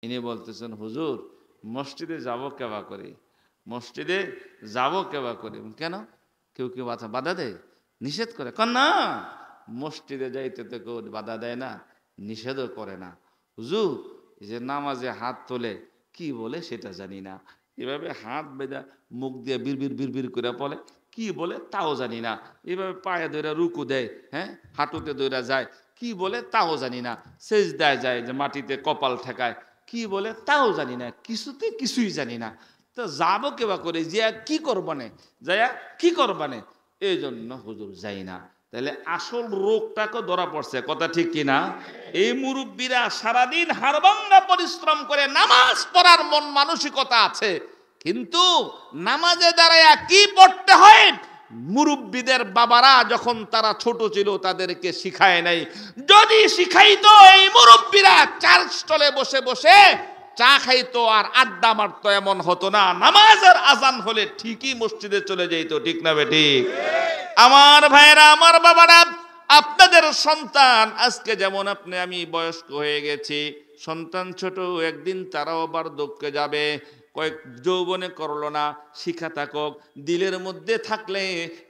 ইনি বলতেছেন, হুজুর মসজিদে যাব কেবা করে, মসজিদে যাব কেবা করে। কেন? কেউ কেউ বাধা দেয়, নিষেধ করে? না, মসজিদে যাইতে তো কেউ বাধা দেয় না, নিষেধও করে না। হুজুর এই যে নামাজে হাত তোলে, কি বলে সেটা জানি না, এভাবে হাত বেঁধা মুখ দিয়ে বিড়বিড় বিড়বিড় করে বলে, কি বলে তাও জানি না, এভাবে পায়ে ধরে রুকু দেয়, হ্যাঁ হাঁটুতে দৌড়া যায়, কি বলে তাও জানি না, সেজদায় যায় যে মাটিতে কপাল ঠেকায়, কি বলে তাও জানি না, কিছুই জানি না। তো যাবো কেবা করে, যে কি করবানে, যাইয়া কি করবানে, এই জন্য হুজুর যাই না। তাহলে আসল রোগটাকে ধরা পড়ছে, কথা ঠিক কিনা? এই মুরব্বীরা সারাদিন হাড়ভাঙ্গা পরিশ্রম করে নামাজ পড়ার মন মানসিকতা আছে, কিন্তু নামাজে দাঁড়ায়া কি পড়তে হয় মুরব্বীদের বাবারা যখন তারা ছোট ছিল তাদেরকে শিখায় নাই। যদি শিখাইতো এই মুরব্বীরা চার স্টলে বসে বসে চা খাইতো আর আড্ডা মারতো, এমন হতো না। নামাজের আজান হলে ঠিকই মসজিদে চলে যাইতো, ঠিক না বেঠিক? আমার ভাইয়েরা, আমার বাবারা, আপনাদের সন্তান আজকে যেমন আমি বয়স্ক হয়ে গেছি, সন্তান ছোট, একদিন তারাও বার্ধক্যে যাবে। কয়েক যৌবনে করলো না, শিখা থাকুক, দিলের মধ্যে থাকলে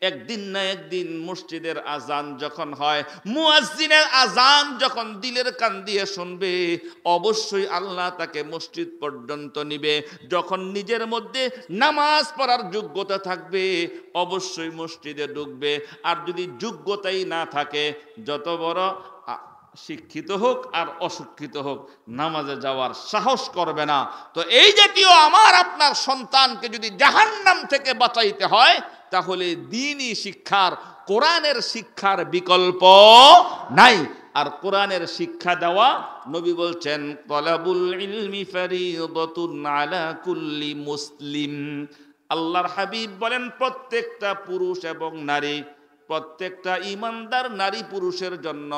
একদিন না একদিন মসজিদের আজান যখন হয়, মুয়াজ্জিনের আজান যখন দিলের কান দিয়ে শুনবে, অবশ্যই আল্লাহ তাকে মসজিদ পর্যন্ত নিবে। যখন নিজের মধ্যে নামাজ পড়ার যোগ্যতা থাকবে, অবশ্যই মসজিদে ঢুকবে। আর যদি যোগ্যতাই না থাকে, যত বড় শিক্ষিত হোক আর অশিক্ষিত হোক, নামাজে যাওয়ার সাহস করবে না। তো এই জাতীয় আমার আপনার সন্তানকে যদি জাহান্নাম থেকে বাঁচাইতে হয়, তাহলে দ্বীনি শিক্ষার, কোরআনের শিক্ষার বিকল্প নাই। আর কোরআনের শিক্ষা দেওয়া, নবী বলছেন তলাবুল ইলমি ফারিদাতুন আলা কুল্লি মুসলিম। আল্লাহর হাবিব বলেন প্রত্যেকটা পুরুষ এবং নারী, প্রত্যেকটা ঈমানদার নারী পুরুষের জন্য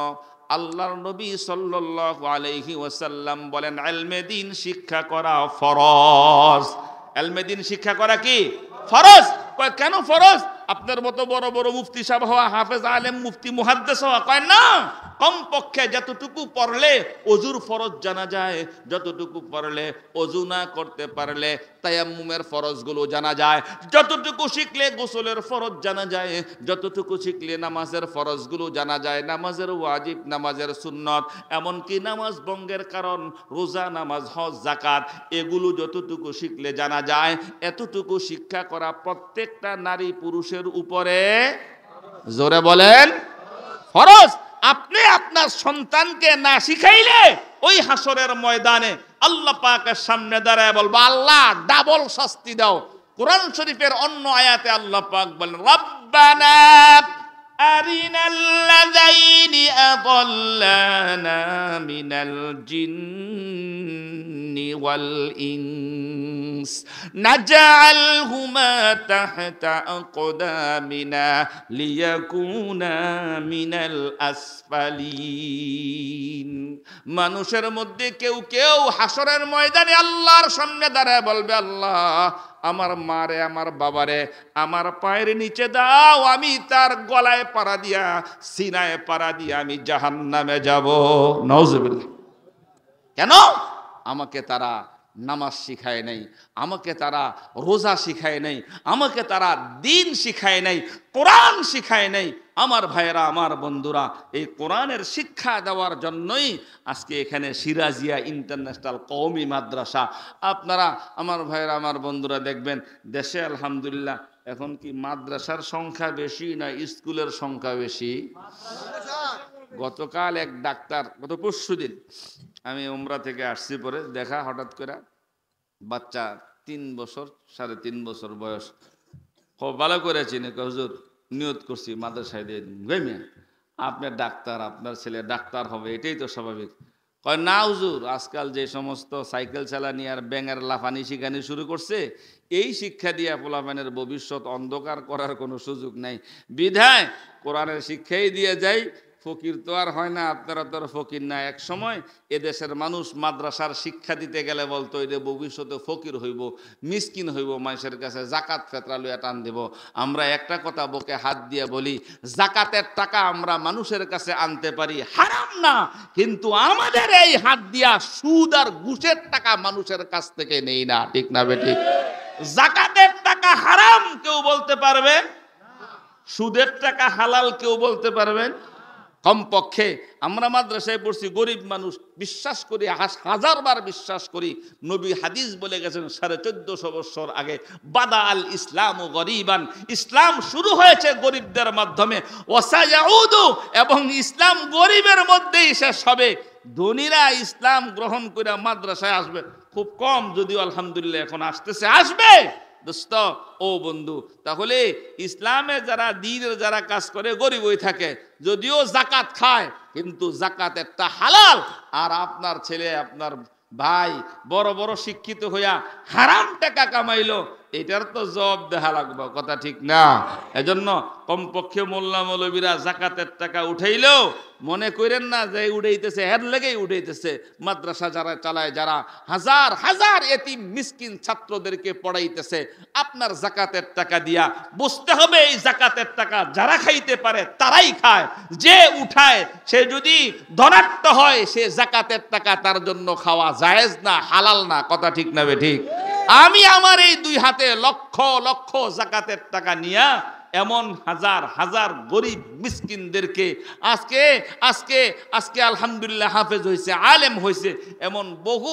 আল্লাহর নবী সাল্লাল্লাহু আলাইহি ওয়াসাল্লাম বলেন ইলমে দ্বীন শিক্ষা করা ফরজ। ইলমে দ্বীন শিক্ষা করা কি ফরজ? কেন ফরজ? আপনার মতো বড় বড় মুফতি সাহেব হওয়া, হাফেজ আলেম মুফতি মুহাদ্দিস হওয়া কয় না। কমপক্ষে যতটুকু পড়লে ওযুর ফরজ জানা যায়, যতটুকু পড়লে ওযু না করতে পারলে তায়াম্মুমের ফরজগুলো জানা যায়, যতটুকু শিখলে গোসলের ফরজ জানা যায়, যতটুকু শিখলে নামাজের ফরজগুলো জানা যায়, নামাজের ওয়াজিব, নামাজের সুন্নত, এমনকি নামাজ ভঙ্গের কারণ, রোজা, নামাজ, হজ, যাকাত, এগুলো যতটুকু শিখলে জানা যায়, এতটুকু শিক্ষা করা প্রত্যেকটা নারী পুরুষের উপরে, জোরে বলেন, ফরজ। আপনি আপনার সন্তানকে না শিখাইলে ওই হাসরের ময়দানে আল্লাহ পাকের সামনে দাঁড়ায় বলবো, আল্লাহ ডাবল শাস্তি দাও। কোরআন শরীফের অন্য আয়াতে আল্লাহ পাক বলেন, রব্বানা আরিনাল্লাযাইনি আযাল্লানা মিনাল জিন্নি ওয়াল ইনস নাজআলহুমা তাহতা আকদামিনা লিয়াকুনা মিনাল আসফালিন। মানুষের মধ্যে কেউ কেউ হাসরের ময়দানে আল্লাহর সামনে দাঁড়ায় বলবে, আল্লাহ আমার মারে, আমার বাবারে আমার পায়ের নিচে দাও, আমি তার গলায় পাড়া দিয়া, সিনায় পাড়া দিয়া আমি জাহান্নামে যাব। নাউজুবিল্লাহ। কেন? আমাকে তারা নামাজ শিখায় নাই, আমাকে তারা রোজা শিখায় নাই, আমাকে তারা দ্বীন শিখায় নাই, কোরআন শিখায় নাই। আমার ভাইয়েরা, আমার বন্ধুরা, এই কোরআনের শিক্ষা দেওয়ার জন্যই আজকে এখানে সিরাজিয়া ইন্টারন্যাশনাল কওমি মাদ্রাসা। আপনারা আমার ভাইয়েরা, আমার বন্ধুরা দেখবেন দেশে আলহামদুলিল্লাহ এখন কি মাদ্রাসার সংখ্যা বেশি না স্কুলের সংখ্যা বেশি? গতকাল এক ডাক্তার, গত পরশুদিন আমি উমরা থেকে আসছি, পরে দেখা হঠাৎ করে বাচ্চা 3 বছর 3.5 বছর বয়স, খুব ভালো করে চিনি, হুজুর নিয়ত করছি মাদ্রাসায় দিয়ে দিন, আপনার ডাক্তার, আপনার ছেলে ডাক্তার হবে, এটাই তো স্বাভাবিক। কয় না হুজুর, আজকাল যে সমস্ত সাইকেল চালানি আর ব্যাঙের লাফানি শিখানি শুরু করছে, এই শিক্ষা দিয়ে পোলাপানের ভবিষ্যৎ অন্ধকার করার কোনো সুযোগ নাই, বিধায় কোরআনের শিক্ষাই দিয়ে যাই, ফকির তো আর হয় না, আপনারা তো আর ফকির না। এক সময় এদেশের মানুষ মাদ্রাসার শিক্ষা দিতে গেলে বলতো এদের ভবিষ্যতে ফকির হইব, মিসকিন হইব, মানুষের কাছে জাকাত ফেতরা লইয়া টান দেব। আমরা একটা কথা বুকে হাত দিয়ে বলি, জাকাতের টাকা আমরা মানুষের কাছে আনতে পারি, হারাম না, কিন্তু আমাদের এই হাত দিয়া সুদ আর ঘুষের টাকা মানুষের কাছ থেকে নেই না, ঠিক না বেঠিক? জাকাতের টাকা হারাম কেউ বলতে পারবে? সুদের টাকা হালাল কেউ বলতে পারবেন? কমপক্ষে আমরা মাদ্রাসায় পড়ছি, গরিব মানুষ, বিশ্বাস করি, হাজারবার বিশ্বাস করি, নবী হাদিস বলে গেছেন 1450 বছর আগে, বাদা আল ইসলাম ও গরিবান, ইসলাম শুরু হয়েছে গরিবদের মাধ্যমে, ওয়াসায়াউদু, এবং ইসলাম গরিবের মধ্যেই শেষ হবে। ধনীরা ইসলাম গ্রহণ করে মাদ্রাসায় আসবে খুব কম, যদিও আলহামদুলিল্লাহ এখন আসতেছে, আসবে দোস্ত ও বন্ধু। তাহলে ইসলামে যারা দ্বীনের যারা কাজ করে গরিব হয়ে থাকে, যদিও জাকাত খায়, কিন্তু জাকাত একটা হালাল। আর আপনার ছেলে, আপনার ভাই বড় বড় শিক্ষিত হইয়া হারাম টাকা কামাইলো, এটার তো জবাব দেখা লাগবে, কথা ঠিক না? এজন্য কমপক্ষে মোল্লা মৌলবীরা জাকাতের টাকা উঠাইলেও মনে করেন না যে উঠাইতেছে এর লেগেই উঠাইতেছে। মাদ্রাসা যারা চালায়, যারা হাজার হাজার এতিম মিসকিন ছাত্রদেরকে পড়াইতেছে, আপনার জাকাতের টাকা দিয়া বুঝতে হবে এই জাকাতের টাকা যারা খাইতে পারে তারাই খায়, যে উঠায় সে যদি ধনাঢ্য হয়, সে জাকাতের টাকা তার জন্য খাওয়া জায়েজ না, হালাল না, কথা ঠিক না বেঠিক? আমি আমার এই দুই হাতে লক্ষ লক্ষ জাকাতের টাকা নিয়া এমন হাজার হাজার গরিব মিসকিনদেরকে আজকে আজকে আজকে আলহামদুলিল্লাহ হাফেজ হয়েছে, আলেম হয়েছে, এমন বহু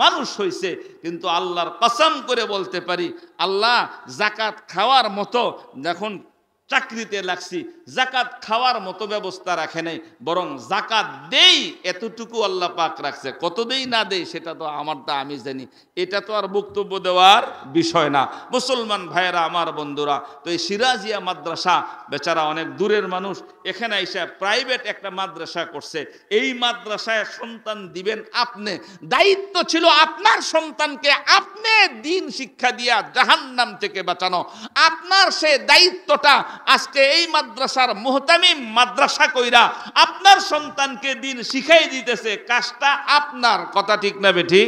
মানুষ হয়েছে, কিন্তু আল্লাহর কসম করে বলতে পারি, আল্লাহ জাকাত খাওয়ার মতো যখন চাকরিতে লাগছি, জাকাত খাওয়ার মতো ব্যবস্থা রাখে নাই, বরং জাকাত দেই এতটুকু আল্লাহ পাক রাখছে। কত দেই না দেই সেটা তো আমারটা আমি জানি, এটা তো আর বক্তব্য দেওয়ার বিষয় না। মুসলমান ভাইয়েরা, আমার বন্ধুরা, তো এই সিরাজিয়া মাদ্রাসা বেচারা অনেক দূরের মানুষ, এখানে এসে প্রাইভেট একটা মাদ্রাসা করছে। এই মাদ্রাসায় সন্তান দিবেন আপনি, দায়িত্ব ছিল আপনার সন্তানকে আপনি দিন শিক্ষা দিয়া জাহান্নাম থেকে বাঁচানো। আপনার সে দায়িত্বটা আজকে এই মাদ্রাসার মুহতামিম মাদ্রাসা কইরা আপনার সন্তানকে দিন শিখাই দিতেছে, কাজটা আপনার, কথা ঠিক না বেঠিক?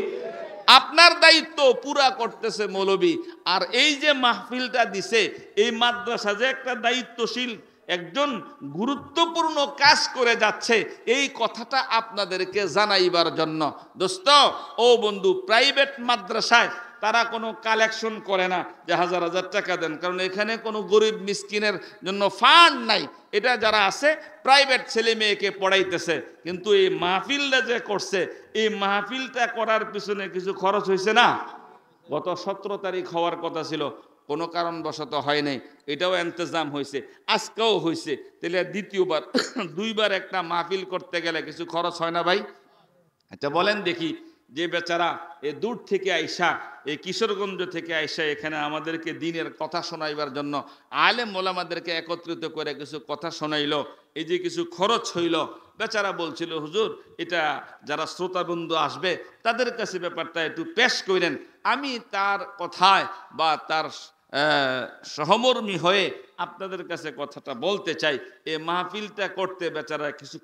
আপনার দায়িত্ব পুরা করতেছে মৌলবী। আর এই যে মাহফিলটা দিছে, এই মাদ্রাসা যে একটা দায়িত্বশীল একজন গুরুত্বপূর্ণ কাজ করে যাচ্ছে, এই কথাটা আপনাদেরকে জানাইবার জন্য। দোস্ত ও বন্ধু, প্রাইভেট মাদ্রাসায় তারা কোনো কালেকশন করে না যে হাজার হাজার টাকা দেন, কারণ এখানে কোনো গরিব মিসকিনের জন্য ফান্ড নাই। এটা যারা আছে প্রাইভেট ছেলে মেয়েকে পড়াইতেছে, কিন্তু এই মাহফিলটা যে করছে, এই মাহফিলটা করার পিছনে কিছু খরচ হয়েছে না? গত 17 তারিখ হওয়ার কথা ছিল, কোনো কারণবশত হয় নাই, এটাও ইন্তজাম হয়েছে, আজকেও হয়েছে। তাহলে দ্বিতীয়বার দুইবার একটা মাহফিল করতে গেলে কিছু খরচ হয় না ভাই? আচ্ছা বলেন দেখি, যে বেচারা এ দূর থেকে আইসা, এই কিশোরগঞ্জ থেকে আইসা এখানে আমাদেরকে দিনের কথা শোনাইবার জন্য আলেম ওলামাদেরকে একত্রিত করে কিছু কথা শোনাইলো, এই যে কিছু খরচ হইল, বেচারা বলছিল হুজুর এটা যারা শ্রোতাবন্ধু আসবে তাদের কাছে ব্যাপারটা একটু পেশ করেন। আমি তার কথায় বা তার সহমর্মী হয়ে আপনাদের কাছে কথাটা বলতে চাই, এই মাহফিলটা করতে বেচারা কিছু